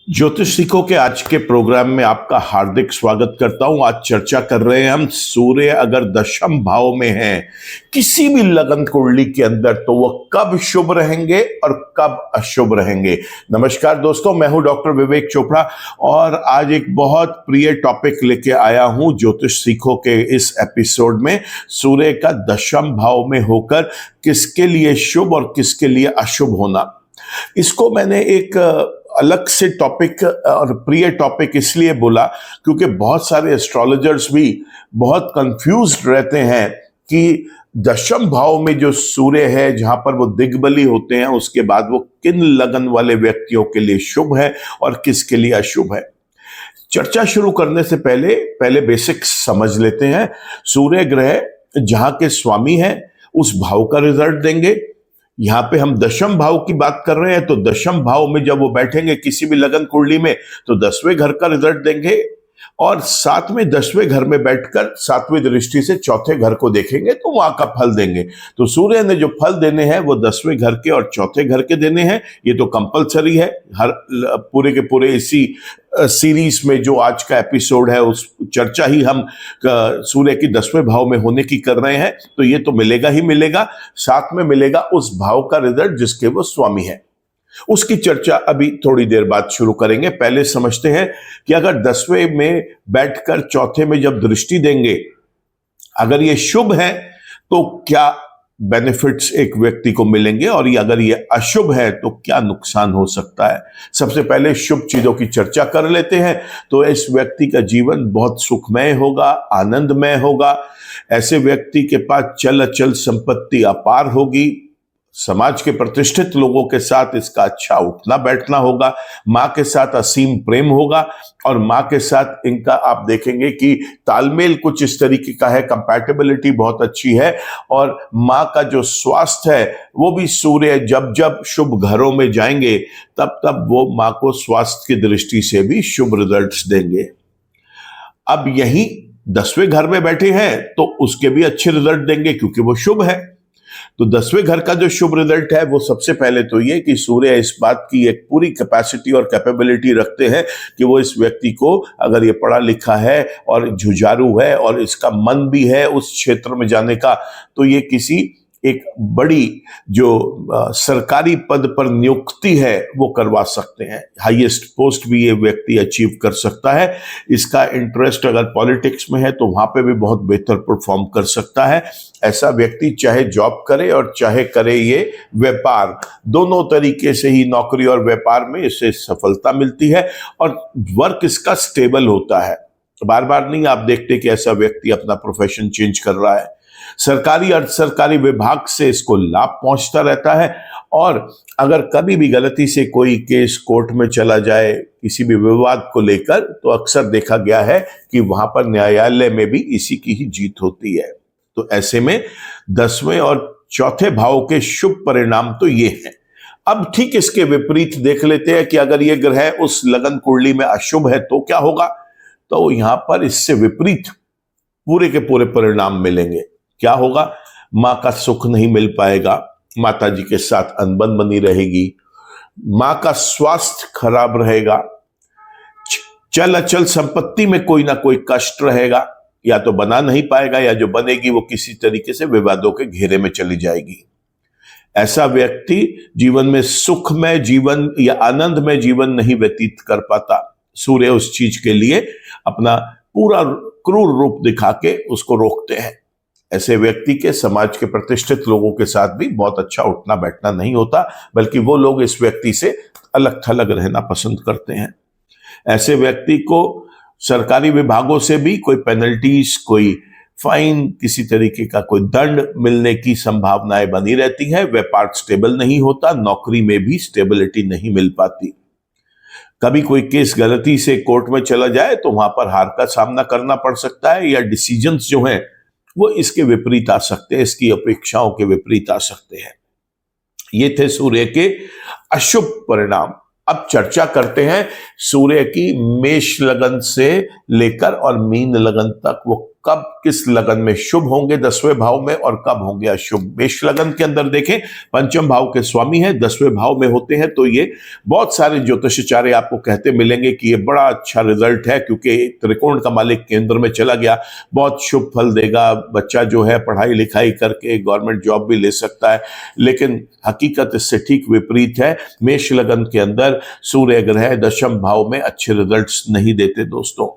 ज्योतिष सीखो के आज के प्रोग्राम में आपका हार्दिक स्वागत करता हूं। आज चर्चा कर रहे हैं हम, सूर्य अगर दशम भाव में है किसी भी लगन कुंडली के अंदर तो वह कब शुभ रहेंगे और कब अशुभ रहेंगे। नमस्कार दोस्तों, मैं हूं डॉक्टर विवेक चोपड़ा और आज एक बहुत प्रिय टॉपिक लेके आया हूं ज्योतिष सीखो के इस एपिसोड में। सूर्य का दशम भाव में होकर किसके लिए शुभ और किसके लिए अशुभ होना, इसको मैंने एक अलग से टॉपिक और प्रिय टॉपिक इसलिए बोला क्योंकि बहुत सारे एस्ट्रोलॉजर्स भी बहुत कंफ्यूज्ड रहते हैं कि दशम भाव में जो सूर्य है जहां पर वो दिग्बली होते हैं उसके बाद वो किन लगन वाले व्यक्तियों के लिए शुभ है और किसके लिए अशुभ है। चर्चा शुरू करने से पहले बेसिक्स समझ लेते हैं। सूर्य ग्रह जहां के स्वामी है उस भाव का रिजल्ट देंगे। यहां पे हम दशम भाव की बात कर रहे हैं तो दशम भाव में जब वो बैठेंगे किसी भी लगन कुंडली में तो 10वें घर का रिजल्ट देंगे और साथ में 10वें घर में बैठकर 7वीं दृष्टि से चौथे घर को देखेंगे तो वहां का फल देंगे। तो सूर्य ने जो फल देने हैं वो 10वें घर के और चौथे घर के देने हैं। ये तो कंपलसरी है, हर पूरे के पूरे इसी सीरीज में जो आज का एपिसोड है उस चर्चा ही हम सूर्य की 10वें भाव में होने की कर रहे हैं, तो ये तो मिलेगा ही मिलेगा। साथ में मिलेगा उस भाव का रिजल्ट जिसके वो स्वामी है। उसकी चर्चा अभी थोड़ी देर बाद शुरू करेंगे। पहले समझते हैं कि अगर 10वें में बैठकर चौथे में जब दृष्टि देंगे, अगर ये शुभ है तो क्या बेनिफिट्स एक व्यक्ति को मिलेंगे और ये अगर ये अशुभ है तो क्या नुकसान हो सकता है। सबसे पहले शुभ चीजों की चर्चा कर लेते हैं। तो इस व्यक्ति का जीवन बहुत सुखमय होगा, आनंदमय होगा। ऐसे व्यक्ति के पास चल अचल संपत्ति अपार होगी। समाज के प्रतिष्ठित लोगों के साथ इसका अच्छा उठना बैठना होगा। माँ के साथ असीम प्रेम होगा और माँ के साथ इनका आप देखेंगे कि तालमेल कुछ इस तरीके का है, कंपैटिबिलिटी बहुत अच्छी है। और माँ का जो स्वास्थ्य है वो भी सूर्य जब जब शुभ घरों में जाएंगे तब तब वो माँ को स्वास्थ्य की दृष्टि से भी शुभ रिजल्ट्स देंगे। अब यही 10वें घर में बैठे हैं तो उसके भी अच्छे रिजल्ट देंगे क्योंकि वो शुभ है। तो 10वें घर का जो शुभ रिजल्ट है वो सबसे पहले तो ये कि सूर्य इस बात की एक पूरी कैपेसिटी और कैपेबिलिटी रखते हैं कि वो इस व्यक्ति को, अगर ये पढ़ा लिखा है और जुझारू है और इसका मन भी है उस क्षेत्र में जाने का, तो ये किसी एक बड़ी जो सरकारी पद पर नियुक्ति है वो करवा सकते हैं। हाईएस्ट पोस्ट भी ये व्यक्ति अचीव कर सकता है। इसका इंटरेस्ट अगर पॉलिटिक्स में है तो वहां पे भी बहुत बेहतर परफॉर्म कर सकता है। ऐसा व्यक्ति चाहे जॉब करे और चाहे करे ये व्यापार, दोनों तरीके से ही नौकरी और व्यापार में इससे सफलता मिलती है और वर्क इसका स्टेबल होता है। बार बार नहीं आप देखते कि ऐसा व्यक्ति अपना प्रोफेशन चेंज कर रहा है। सरकारी अर्ध सरकारी विभाग से इसको लाभ पहुंचता रहता है और अगर कभी भी गलती से कोई केस कोर्ट में चला जाए किसी भी विवाद को लेकर तो अक्सर देखा गया है कि वहां पर न्यायालय में भी इसी की ही जीत होती है। तो ऐसे में 10वें और चौथे भाव के शुभ परिणाम तो ये हैं। अब ठीक इसके विपरीत देख लेते हैं कि अगर ये ग्रह उस लगन कुंडली में अशुभ है तो क्या होगा। तो यहां पर इससे विपरीत पूरे के पूरे परिणाम मिलेंगे। क्या होगा, मां का सुख नहीं मिल पाएगा, माता जी के साथ अनबन बनी रहेगी, मां का स्वास्थ्य खराब रहेगा, चल अचल संपत्ति में कोई ना कोई कष्ट रहेगा, या तो बना नहीं पाएगा या जो बनेगी वो किसी तरीके से विवादों के घेरे में चली जाएगी। ऐसा व्यक्ति जीवन में सुखमय जीवन या आनंदमय जीवन नहीं व्यतीत कर पाता। सूर्य उस चीज के लिए अपना पूरा क्रूर रूप दिखा के उसको रोकते हैं। ऐसे व्यक्ति के समाज के प्रतिष्ठित लोगों के साथ भी बहुत अच्छा उठना बैठना नहीं होता, बल्कि वो लोग इस व्यक्ति से अलग थलग रहना पसंद करते हैं। ऐसे व्यक्ति को सरकारी विभागों से भी कोई पेनल्टीज, कोई फाइन, किसी तरीके का कोई दंड मिलने की संभावनाएं बनी रहती है। व्यापार स्टेबल नहीं होता, नौकरी में भी स्टेबिलिटी नहीं मिल पाती। कभी कोई केस गलती से कोर्ट में चला जाए तो वहां पर हार का सामना करना पड़ सकता है या डिसीजंस जो हैं वो इसके विपरीत आ सकते हैं, इसकी अपेक्षाओं के विपरीत आ सकते हैं। ये थे सूर्य के अशुभ परिणाम। अब चर्चा करते हैं सूर्य की मेष लगन से लेकर और मीन लगन तक वो कब किस लगन में शुभ होंगे 10वें भाव में और कब होंगे अशुभ। मेष लगन के अंदर देखें, पंचम भाव के स्वामी है, 10वें भाव में होते हैं, तो ये बहुत सारे ज्योतिषाचार्य आपको कहते मिलेंगे कि ये बड़ा अच्छा रिजल्ट है, क्योंकि त्रिकोण का मालिक केंद्र में चला गया, बहुत शुभ फल देगा। बच्चा जो है पढ़ाई लिखाई करके गवर्नमेंट जॉब भी ले सकता है। लेकिन हकीकत इससे ठीक विपरीत है। मेष लगन के अंदर सूर्य ग्रह दशम भाव में अच्छे रिजल्ट्स नहीं देते दोस्तों।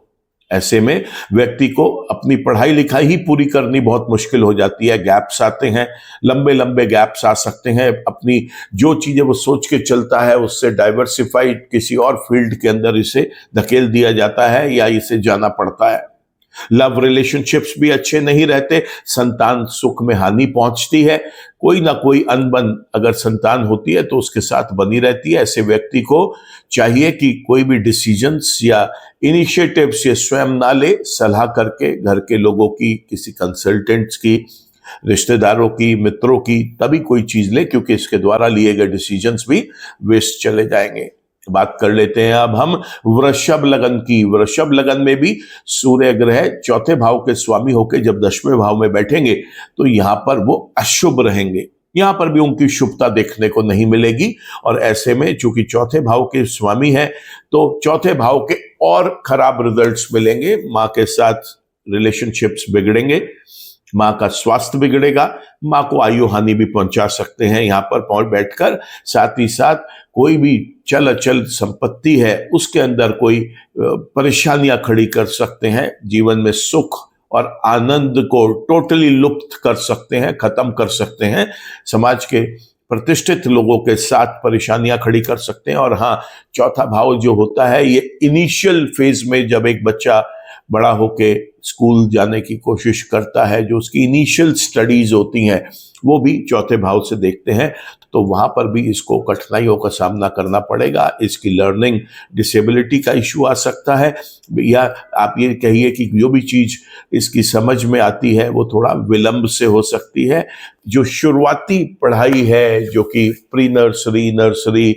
ऐसे में व्यक्ति को अपनी पढ़ाई लिखाई ही पूरी करनी बहुत मुश्किल हो जाती है। गैप्स आते हैं, लंबे लंबे गैप्स आ सकते हैं। अपनी जो चीजें वो सोच के चलता है उससे डाइवर्सिफाइड किसी और फील्ड के अंदर इसे धकेल दिया जाता है या इसे जाना पड़ता है। लव रिलेशनशिप्स भी अच्छे नहीं रहते, संतान सुख में हानि पहुंचती है। कोई ना कोई अनबन अगर संतान होती है तो उसके साथ बनी रहती है। ऐसे व्यक्ति को चाहिए कि कोई भी डिसीजंस या इनिशिएटिव्स ये स्वयं ना ले, सलाह करके घर के लोगों की, किसी कंसल्टेंट्स की, रिश्तेदारों की, मित्रों की, तभी कोई चीज ले, क्योंकि इसके द्वारा लिए गए डिसीजंस भी वेस्ट चले जाएंगे। बात कर लेते हैं अब हम वृषभ लगन की। वृषभ लगन में भी सूर्य ग्रह चौथे भाव के स्वामी होकर जब 10वें भाव में बैठेंगे तो यहां पर वो अशुभ रहेंगे। यहां पर भी उनकी शुभता देखने को नहीं मिलेगी। और ऐसे में चूंकि चौथे भाव के स्वामी है तो चौथे भाव के और खराब रिजल्ट्स मिलेंगे। मां के साथ रिलेशनशिप्स बिगड़ेंगे, मां का स्वास्थ्य बिगड़ेगा, मां को आयु हानि भी पहुंचा सकते हैं यहां पर पहुंच बैठकर। साथ ही साथ कोई भी चल अचल संपत्ति है उसके अंदर कोई परेशानियां खड़ी कर सकते हैं। जीवन में सुख और आनंद को टोटली लुप्त कर सकते हैं, खत्म कर सकते हैं। समाज के प्रतिष्ठित लोगों के साथ परेशानियां खड़ी कर सकते हैं। और हाँ, चौथा भाव जो होता है ये इनिशियल फेज में जब एक बच्चा बड़ा होके स्कूल जाने की कोशिश करता है, जो उसकी इनिशियल स्टडीज होती हैं वो भी चौथे भाव से देखते हैं, तो वहां पर भी इसको कठिनाइयों का सामना करना पड़ेगा। इसकी लर्निंग डिसेबिलिटी का इशू आ सकता है, या आप ये कहिए कि जो भी चीज इसकी समझ में आती है वो थोड़ा विलंब से हो सकती है। जो शुरुआती पढ़ाई है, जो कि प्री नर्सरी, नर्सरी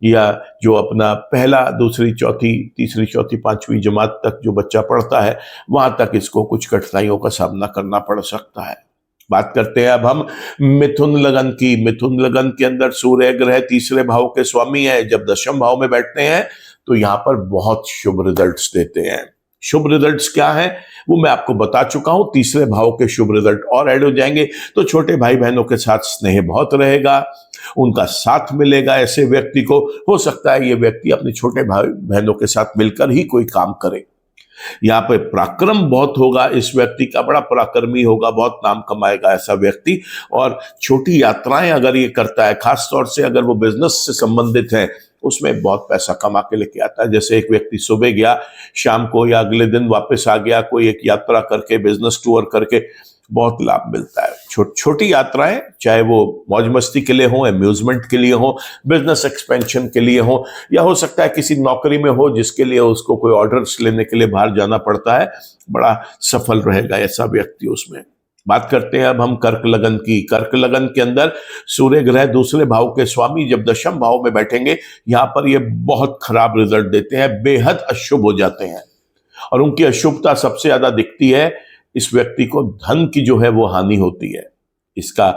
या जो अपना पहला, दूसरी, चौथी, तीसरी, चौथी, पांचवी जमात तक जो बच्चा पढ़ता है, वहां तक इसको कुछ कठिनाइयों का सामना करना पड़ सकता है। बात करते हैं अब हम मिथुन लगन की। मिथुन लगन के अंदर सूर्य ग्रह तीसरे भाव के स्वामी है। जब दशम भाव में बैठते हैं तो यहां पर बहुत शुभ रिजल्ट्स देते हैं। शुभ रिजल्ट्स क्या है वो मैं आपको बता चुका हूं। तीसरे भाव के शुभ रिजल्ट और ऐड हो जाएंगे तो छोटे भाई बहनों के साथ स्नेह बहुत रहेगा, उनका साथ मिलेगा। ऐसे व्यक्ति को हो सकता है ये व्यक्ति अपने छोटे भाई बहनों के साथ मिलकर ही कोई काम करे। यहाँ पे पराक्रम बहुत होगा, इस व्यक्ति का बड़ा पराक्रमी होगा, बहुत नाम कमाएगा ऐसा व्यक्ति। और छोटी यात्राएं अगर ये करता है, खास तौर से अगर वो बिजनेस से संबंधित है, उसमें बहुत पैसा कमा के लेके आता है। जैसे एक व्यक्ति सुबह गया, शाम को या अगले दिन वापस आ गया, कोई एक यात्रा करके, बिजनेस टूर करके, बहुत लाभ मिलता है। छोटी यात्राएं, चाहे वो मौज मस्ती के लिए हो, अम्यूजमेंट के लिए हो, बिजनेस एक्सपेंशन के लिए हो, या हो सकता है किसी नौकरी में हो जिसके लिए उसको कोई ऑर्डर्स लेने के लिए बाहर जाना पड़ता है, बड़ा सफल रहेगा ऐसा व्यक्ति उसमें। बात करते हैं अब हम कर्क लगन की। कर्क लगन के अंदर सूर्य ग्रह दूसरे भाव के स्वामी जब दशम भाव में बैठेंगे, यहां पर ये बहुत खराब रिजल्ट देते हैं, बेहद अशुभ हो जाते हैं। और उनकी अशुभता सबसे ज्यादा दिखती है, इस व्यक्ति को धन की जो है वो हानि होती है। इसका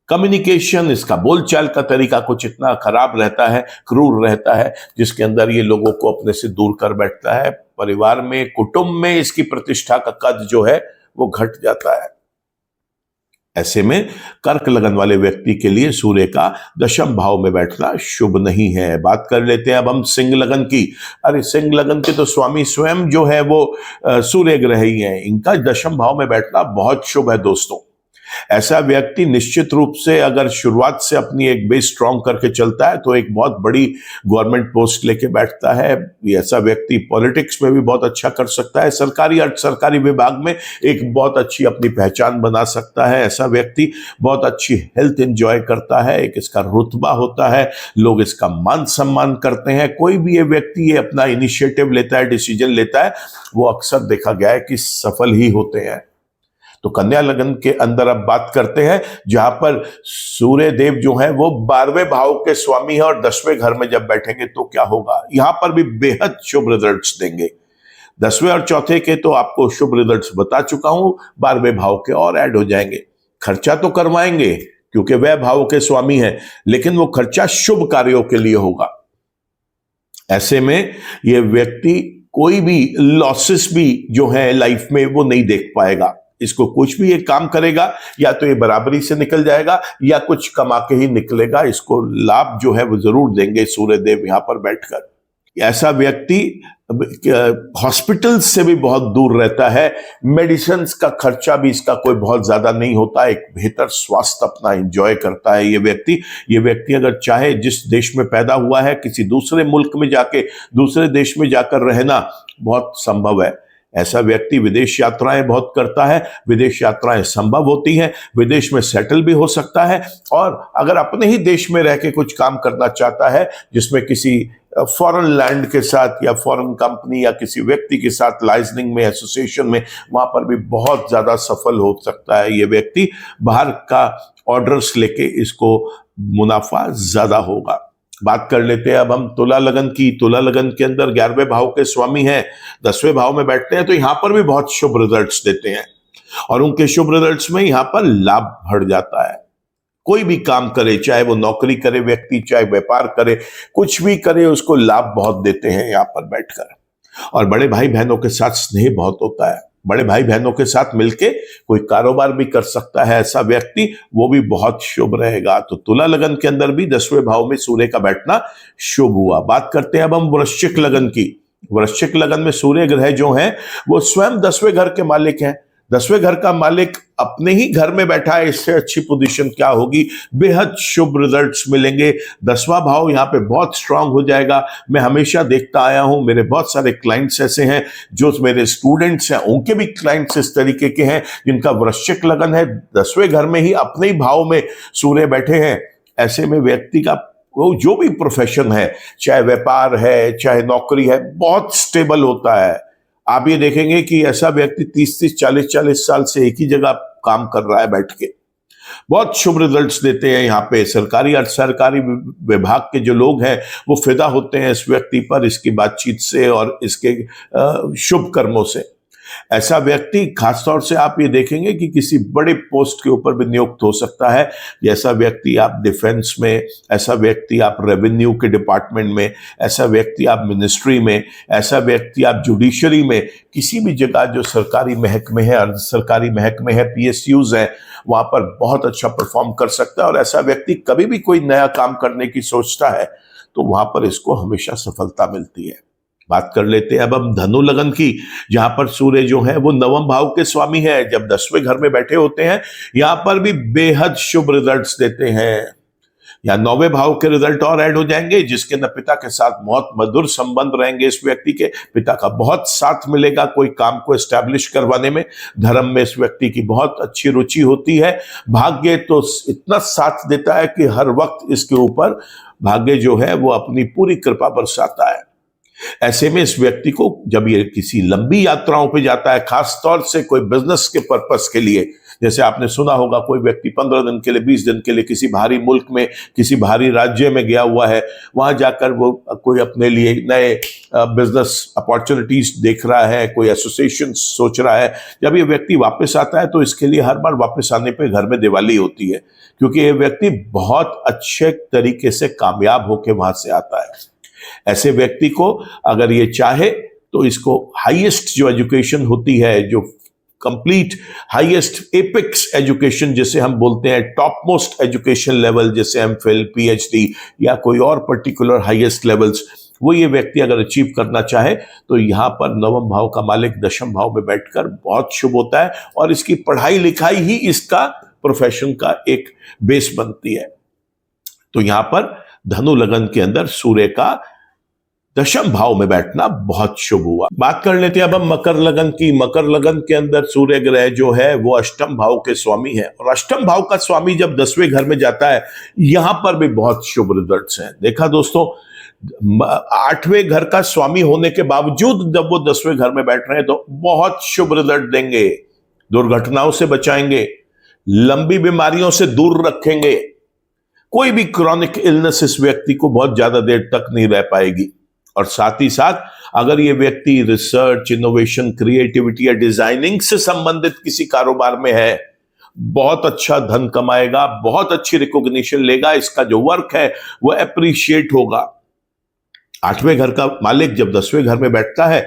कम्युनिकेशन, इसका बोलचाल का तरीका कुछ इतना खराब रहता है, क्रूर रहता है, जिसके अंदर ये लोगों को अपने से दूर कर बैठता है। परिवार में, कुटुंब में इसकी प्रतिष्ठा का कद जो है वो घट जाता है। ऐसे में कर्क लगन वाले व्यक्ति के लिए सूर्य का दशम भाव में बैठना शुभ नहीं है। बात कर लेते हैं अब हम सिंह लगन की। अरे सिंह लगन के तो स्वामी स्वयं जो है वो सूर्य ग्रह ही है, इनका दशम भाव में बैठना बहुत शुभ है दोस्तों। ऐसा व्यक्ति निश्चित रूप से अगर शुरुआत से अपनी एक बेस स्ट्रांग करके चलता है तो एक बहुत बड़ी गवर्नमेंट पोस्ट लेके बैठता है। ऐसा व्यक्ति पॉलिटिक्स में भी बहुत अच्छा कर सकता है, सरकारी अर्ध सरकारी विभाग में एक बहुत अच्छी अपनी पहचान बना सकता है। ऐसा व्यक्ति बहुत अच्छी हेल्थ एंजॉय करता है, एक इसका रुतबा होता है, लोग इसका मान सम्मान करते हैं। कोई भी ये व्यक्ति ये अपना इनिशिएटिव लेता है, डिसीजन लेता है, वो अक्सर देखा गया है कि सफल ही होते हैं। तो कन्या लगन के अंदर अब बात करते हैं, जहां पर सूर्य देव जो है वो 12वें भाव के स्वामी है और 10वें घर में जब बैठेंगे तो क्या होगा। यहां पर भी बेहद शुभ रिजल्ट्स देंगे। 10वें और चौथे के तो आपको शुभ रिजल्ट्स बता चुका हूं, 12वें भाव के और ऐड हो जाएंगे। खर्चा तो करवाएंगे क्योंकि वह भाव के स्वामी है, लेकिन वो खर्चा शुभ कार्यों के लिए होगा। ऐसे में यह व्यक्ति कोई भी लॉसेस भी जो है लाइफ में वो नहीं देख पाएगा। इसको कुछ भी एक काम करेगा या तो ये बराबरी से निकल जाएगा या कुछ कमा के ही निकलेगा। इसको लाभ जो है वो जरूर देंगे सूर्यदेव यहां पर बैठकर। ऐसा व्यक्ति हॉस्पिटल से भी बहुत दूर रहता है, मेडिसिन का खर्चा भी इसका कोई बहुत ज्यादा नहीं होता, एक बेहतर स्वास्थ्य अपना एंजॉय करता है ये व्यक्ति अगर चाहे जिस देश में पैदा हुआ है किसी दूसरे मुल्क में जाके दूसरे देश में जाकर रहना बहुत संभव है। ऐसा व्यक्ति विदेश यात्राएं बहुत करता है, विदेश यात्राएं संभव होती हैं, विदेश में सेटल भी हो सकता है। और अगर अपने ही देश में रह के कुछ काम करना चाहता है जिसमें किसी फॉरेन लैंड के साथ या फॉरेन कंपनी या किसी व्यक्ति के साथ लाइजनिंग में एसोसिएशन में, वहां पर भी बहुत ज्यादा सफल हो सकता है ये व्यक्ति। बाहर का ऑर्डर्स लेके इसको मुनाफा ज्यादा होगा। बात कर लेते हैं अब हम तुला लगन की। तुला लगन के अंदर 11वें भाव के स्वामी हैं, 10वें भाव में बैठते हैं, तो यहां पर भी बहुत शुभ रिजल्ट्स देते हैं और उनके शुभ रिजल्ट्स में यहां पर लाभ बढ़ जाता है। कोई भी काम करे, चाहे वो नौकरी करे व्यक्ति, चाहे व्यापार करे, कुछ भी करे, उसको लाभ बहुत देते हैं यहां पर बैठकर। और बड़े भाई बहनों के साथ स्नेह बहुत होता है, बड़े भाई बहनों के साथ मिलके कोई कारोबार भी कर सकता है ऐसा व्यक्ति, वो भी बहुत शुभ रहेगा। तो तुला लगन के अंदर भी 10वें भाव में सूर्य का बैठना शुभ हुआ। बात करते हैं अब हम वृश्चिक लगन की। वृश्चिक लगन में सूर्य ग्रह जो है वो स्वयं 10वें घर के मालिक हैं। 10वें घर का मालिक अपने ही घर में बैठा है, इससे अच्छी पोजीशन क्या होगी। बेहद शुभ रिजल्ट्स मिलेंगे। 10वां भाव यहाँ पे बहुत स्ट्रांग हो जाएगा। मैं हमेशा देखता आया हूं, मेरे बहुत सारे क्लाइंट्स ऐसे हैं जो मेरे स्टूडेंट्स हैं, उनके भी क्लाइंट्स इस तरीके के हैं जिनका वृश्चिक लगन है, 10वें घर में ही अपने ही भाव में सूर्य बैठे हैं। ऐसे में व्यक्ति का वो जो भी प्रोफेशन है, चाहे व्यापार है चाहे नौकरी है, बहुत स्टेबल होता है। आप ये देखेंगे कि ऐसा व्यक्ति 30-30, 40-40 साल से एक ही जगह काम कर रहा है बैठ के। बहुत शुभ रिजल्ट्स देते हैं यहाँ पे। सरकारी और सरकारी विभाग के जो लोग हैं वो फिदा होते हैं इस व्यक्ति पर, इसकी बातचीत से और इसके शुभ कर्मों से। ऐसा व्यक्ति खासतौर से आप ये देखेंगे कि किसी बड़े पोस्ट के ऊपर भी नियुक्त हो सकता है। ऐसा व्यक्ति आप डिफेंस में, ऐसा व्यक्ति आप रेवेन्यू के डिपार्टमेंट में, ऐसा व्यक्ति आप मिनिस्ट्री में, ऐसा व्यक्ति आप जुडिशरी में, किसी भी जगह जो सरकारी महकमे है, अर्ध सरकारी महकमे है, PSUs है, वहां पर बहुत अच्छा परफॉर्म कर सकता है। और ऐसा व्यक्ति कभी भी कोई नया काम करने की सोचता है तो वहां पर इसको हमेशा सफलता मिलती है। बात कर लेते हैं अब हम धनु लगन की, जहां पर सूर्य जो है वो 9वें भाव के स्वामी है। जब 10वें घर में बैठे होते हैं यहां पर भी बेहद शुभ रिजल्ट्स देते हैं। या 9वें भाव के रिजल्ट और ऐड हो जाएंगे, जिसके न पिता के साथ बहुत मधुर संबंध रहेंगे। इस व्यक्ति के पिता का बहुत साथ मिलेगा कोई काम को एस्टैब्लिश करवाने में। धर्म में इस व्यक्ति की बहुत अच्छी रुचि होती है। भाग्य तो इतना साथ देता है कि हर वक्त इसके ऊपर भाग्य जो है वो अपनी पूरी कृपा बरसाता है। ऐसे में इस व्यक्ति को जब ये किसी लंबी यात्राओं पे जाता है, खास तौर से कोई बिजनेस के पर्पस के लिए, जैसे आपने सुना होगा कोई व्यक्ति 15 दिन के लिए, 20 दिन के लिए किसी भारी मुल्क में, किसी भारी राज्य में गया हुआ है, वहां जाकर वो कोई अपने लिए नए बिजनेस अपॉर्चुनिटीज देख रहा है, कोई एसोसिएशन सोच रहा है। जब ये व्यक्ति वापस आता है तो इसके लिए हर बार वापस आने पे घर में दिवाली होती है, क्योंकि ये व्यक्ति बहुत अच्छे तरीके से कामयाब होकर वहां से आता है। ऐसे व्यक्ति को अगर ये चाहे तो इसको हाईएस्ट जो एजुकेशन होती है, जो कंप्लीट हाईएस्ट एपिक्स एजुकेशन जिसे हम बोलते हैं, टॉप मोस्ट एजुकेशन लेवल जैसे MPhil, PhD या कोई और पर्टिकुलर हाईएस्ट लेवल्स, वो ये व्यक्ति अगर अचीव करना चाहे तो यहाँ पर 9वें भाव का मालिक 10वें भाव में बैठकर बहुत शुभ होता है। और इसकी पढ़ाई लिखाई ही इसका प्रोफेशन का एक बेस बनती है। तो यहाँ पर धनु लगन के अंदर सूर्य का 10वें भाव में बैठना बहुत शुभ हुआ। बात कर लेते हैं अब हम मकर लगन की। मकर लगन के अंदर सूर्य ग्रह जो है वो 8वें भाव के स्वामी है, और 8वें भाव का स्वामी जब 10वें घर में जाता है यहां पर भी बहुत शुभ रिजल्ट्स हैं। देखा दोस्तों, 8वें घर का स्वामी होने के बावजूद जब वो 10वें घर में बैठ रहे हैं तो बहुत शुभ रिजल्ट देंगे। दुर्घटनाओं से बचाएंगे, लंबी बीमारियों से दूर रखेंगे, कोई भी क्रॉनिक इलनेस इस व्यक्ति को बहुत ज्यादा देर तक नहीं रह पाएगी। और साथ ही साथ अगर ये व्यक्ति रिसर्च, इनोवेशन, क्रिएटिविटी या डिजाइनिंग से संबंधित किसी कारोबार में है, बहुत अच्छा धन कमाएगा, बहुत अच्छी रिकॉग्निशन लेगा, इसका जो वर्क है वो अप्रिशिएट होगा। 8वें घर का मालिक जब 10वें घर में बैठता है,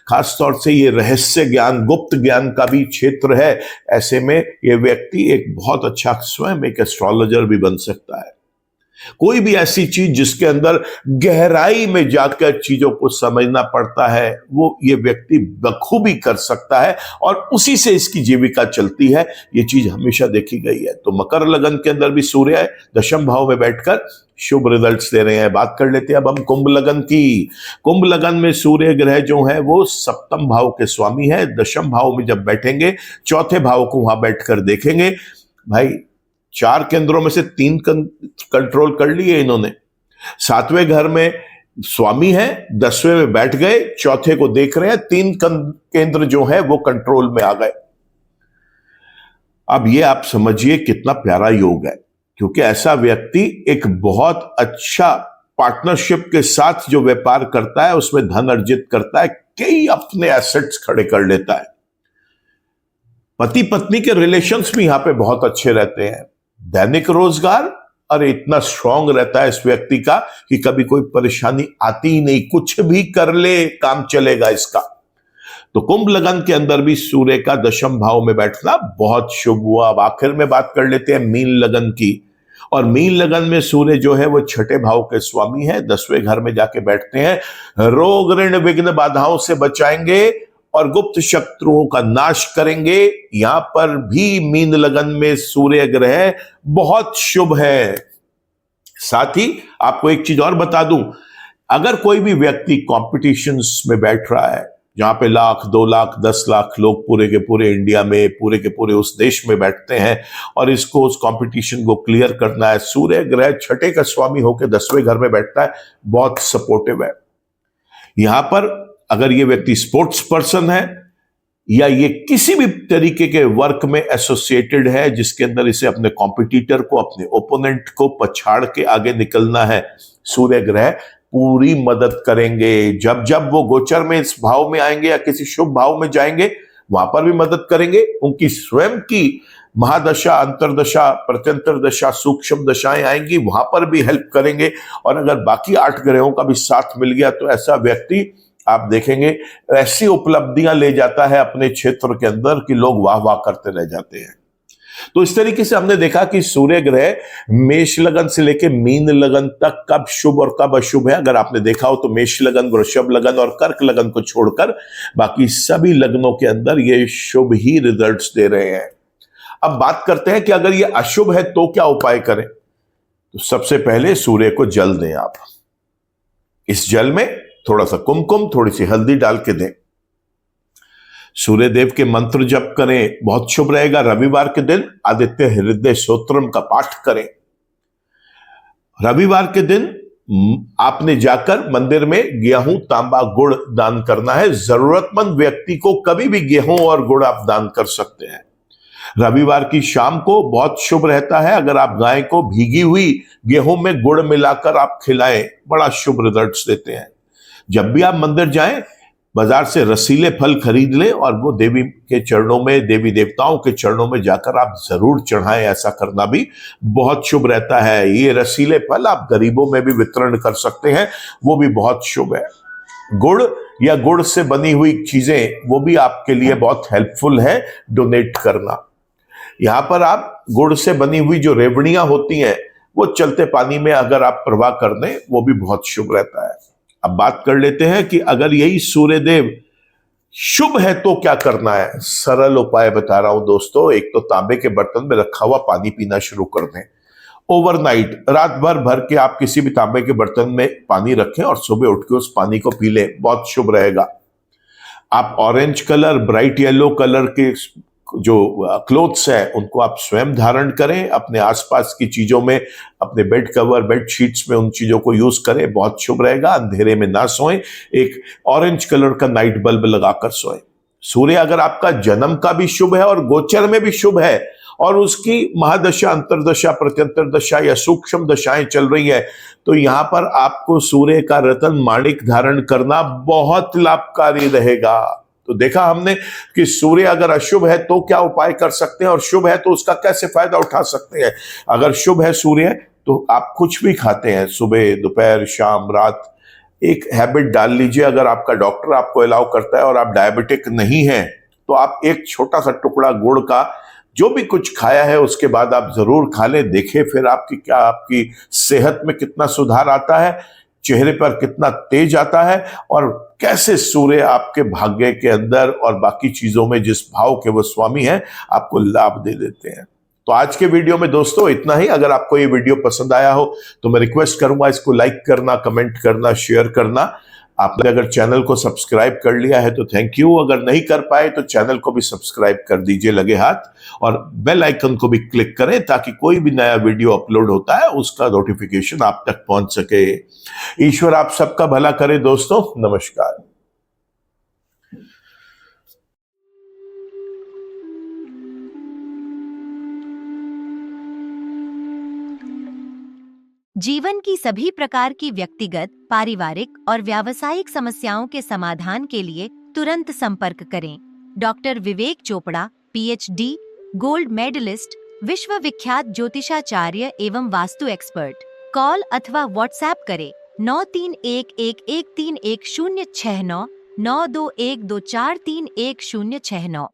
खासतौर से ये रहस्य ज्ञान, गुप्त ज्ञान का भी क्षेत्र है, ऐसे में ये व्यक्ति एक बहुत अच्छा स्वयं एक एस्ट्रोलॉजर भी बन सकता है। कोई भी ऐसी चीज जिसके अंदर गहराई में जाकर चीजों को समझना पड़ता है, वो ये व्यक्ति बखूबी कर सकता है और उसी से इसकी जीविका चलती है। ये चीज हमेशा देखी गई है। तो मकर लगन के अंदर भी सूर्य दशम भाव में बैठकर शुभ रिजल्ट्स दे रहे हैं। बात कर लेते हैं अब हम कुंभ लगन की। कुंभ लगन में सूर्य ग्रह जो है वो सप्तम भाव के स्वामी है। दशम भाव में जब बैठेंगे, चौथे भाव को वहां बैठकर देखेंगे। भाई 4 केंद्रों में से 3 कंट्रोल कर लिए इन्होंने। 7वें घर में स्वामी है, 10वें में बैठ गए, चौथे को देख रहे हैं, 3 केंद्र जो है वो कंट्रोल में आ गए। अब ये आप समझिए कितना प्यारा योग है, क्योंकि ऐसा व्यक्ति एक बहुत अच्छा पार्टनरशिप के साथ जो व्यापार करता है उसमें धन अर्जित करता है, कई अपने एसेट्स खड़े कर लेता है। पति पत्नी के रिलेशंस भी यहां पे बहुत अच्छे रहते हैं। दैनिक रोजगार और इतना स्ट्रांग रहता है इस व्यक्ति का कि कभी कोई परेशानी आती ही नहीं, कुछ भी कर ले काम चलेगा इसका। तो कुंभ लगन के अंदर भी सूर्य का दशम भाव में बैठना बहुत शुभ हुआ। अब आखिर में बात कर लेते हैं मीन लगन की। और मीन लगन में सूर्य जो है वो 6ठे भाव के स्वामी है, 10वें घर में जाके बैठते हैं। रोग ऋण विघ्न बाधाओं से बचाएंगे और गुप्त शत्रुओं का नाश करेंगे। यहां पर भी मीन लगन में सूर्य ग्रह बहुत शुभ है। साथ ही आपको एक चीज और बता दूं, अगर कोई भी व्यक्ति कॉम्पिटिशन्स में बैठ रहा है जहां पे 1 लाख 2 लाख 10 लाख लोग पूरे के पूरे इंडिया में, पूरे के पूरे उस देश में बैठते हैं और इसको उस कंपटीशन को क्लियर करना है, सूर्य ग्रह 6ठे का स्वामी होकर 10वें घर में बैठता है, बहुत सपोर्टिव है। यहां पर अगर ये व्यक्ति स्पोर्ट्स पर्सन है या ये किसी भी तरीके के वर्क में एसोसिएटेड है जिसके अंदर इसे अपने कॉम्पिटिटर को, अपने ओपोनेंट को पछाड़ के आगे निकलना है, सूर्य ग्रह पूरी मदद करेंगे। जब जब वो गोचर में इस भाव में आएंगे या किसी शुभ भाव में जाएंगे, वहां पर भी मदद करेंगे। उनकी स्वयं की महादशा, अंतरदशा, प्रत्यंतर दशा, सूक्ष्म दशाएं आएंगी, वहां पर भी हेल्प करेंगे। और अगर बाकी 8 ग्रहों का भी साथ मिल गया तो ऐसा व्यक्ति आप देखेंगे ऐसी उपलब्धियां ले जाता है अपने क्षेत्र के अंदर कि लोग वाह वाह करते रह जाते हैं। तो इस तरीके से हमने देखा कि सूर्य ग्रह मेष लगन से लेकर मीन लगन तक कब शुभ और कब अशुभ है। अगर आपने देखा हो तो मेष लगन, वृषभ लगन और कर्क लगन को छोड़कर बाकी सभी लग्नों के अंदर ये शुभ ही रिजल्ट्स दे रहे हैं। अब बात करते हैं कि अगर ये अशुभ है तो क्या उपाय करें। तो सबसे पहले सूर्य को जल दें आप। इस जल में थोड़ा सा कुमकुम, थोड़ी सी हल्दी डाल के दें। सूर्य देव के मंत्र जप करें, बहुत शुभ रहेगा। रविवार के दिन आदित्य हृदय स्तोत्रम का पाठ करें। रविवार के दिन आपने जाकर मंदिर में गेहूं, तांबा, गुड़ दान करना है। जरूरतमंद व्यक्ति को कभी भी गेहूं और गुड़ आप दान कर सकते हैं। रविवार की शाम को बहुत शुभ रहता है अगर आप गाय को भीगी हुई गेहूं में गुड़ मिलाकर आप खिलाएं, बड़ा शुभ रिजल्ट्स देते हैं। जब भी आप मंदिर जाएं, बाजार से रसीले फल खरीद लें और वो देवी के चरणों में, देवी देवताओं के चरणों में जाकर आप जरूर चढ़ाएं। ऐसा करना भी बहुत शुभ रहता है। ये रसीले फल आप गरीबों में भी वितरण कर सकते हैं, वो भी बहुत शुभ है। गुड़ या गुड़ से बनी हुई चीजें वो भी आपके लिए बहुत हेल्पफुल है डोनेट करना। यहां पर आप गुड़ से बनी हुई जो रेवड़ियां होती हैं वो चलते पानी में अगर आप प्रवाह कर दें, वो भी बहुत शुभ रहता है। अब बात कर लेते हैं कि अगर यही सूर्यदेव शुभ है तो क्या करना है। सरल उपाय बता रहा हूं दोस्तों। एक तो तांबे के बर्तन में रखा हुआ पानी पीना शुरू कर दें। ओवरनाइट, रात भर के आप किसी भी तांबे के बर्तन में पानी रखें और सुबह उठ के उस पानी को पी लें, बहुत शुभ रहेगा। आप orange colour, bright yellow colour के जो क्लोथ्स हैं उनको आप स्वयं धारण करें। अपने आसपास की चीजों में, अपने बेड कवर, बेड शीट्स में उन चीजों को यूज करें, बहुत शुभ रहेगा। अंधेरे में ना सोएं, एक ऑरेंज कलर का नाइट बल्ब लगाकर सोएं। सूर्य अगर आपका जन्म का भी शुभ है और गोचर में भी शुभ है और उसकी महादशा, अंतरदशा, प्रत्यंतर दशा या सूक्ष्म दशाएं चल रही है, तो यहां पर आपको सूर्य का रत्न माणिक धारण करना बहुत लाभकारी रहेगा। तो देखा हमने कि सूर्य अगर अशुभ है तो क्या उपाय कर सकते हैं, और शुभ है तो उसका कैसे फायदा उठा सकते हैं। अगर शुभ है सूर्य तो आप कुछ भी खाते हैं, सुबह, दोपहर, शाम, रात, एक हैबिट डाल लीजिए। अगर आपका डॉक्टर आपको अलाउ करता है और आप डायबिटिक नहीं हैं, तो आप एक छोटा सा टुकड़ा गुड़ का जो भी कुछ खाया है उसके बाद आप जरूर खा लें। देखें फिर आपकी सेहत में कितना सुधार आता है, चेहरे पर कितना तेज आता है, और कैसे सूर्य आपके भाग्य के अंदर और बाकी चीजों में जिस भाव के वो स्वामी हैं आपको लाभ दे देते हैं। तो आज के वीडियो में दोस्तों इतना ही। अगर आपको ये वीडियो पसंद आया हो तो मैं रिक्वेस्ट करूंगा इसको लाइक करना, कमेंट करना, शेयर करना। आपने अगर चैनल को सब्सक्राइब कर लिया है तो थैंक यू, अगर नहीं कर पाए तो चैनल को भी सब्सक्राइब कर दीजिए लगे हाथ, और बेल आइकन को भी क्लिक करें ताकि कोई भी नया वीडियो अपलोड होता है उसका नोटिफिकेशन आप तक पहुंच सके। ईश्वर आप सबका भला करे दोस्तों। नमस्कार। जीवन की सभी प्रकार की व्यक्तिगत, पारिवारिक और व्यावसायिक समस्याओं के समाधान के लिए तुरंत संपर्क करें। डॉक्टर विवेक चोपड़ा, पीएचडी, गोल्ड मेडलिस्ट, विश्व विख्यात ज्योतिषाचार्य एवं वास्तु एक्सपर्ट। कॉल अथवा व्हाट्सएप करें 9311131069 9212431069।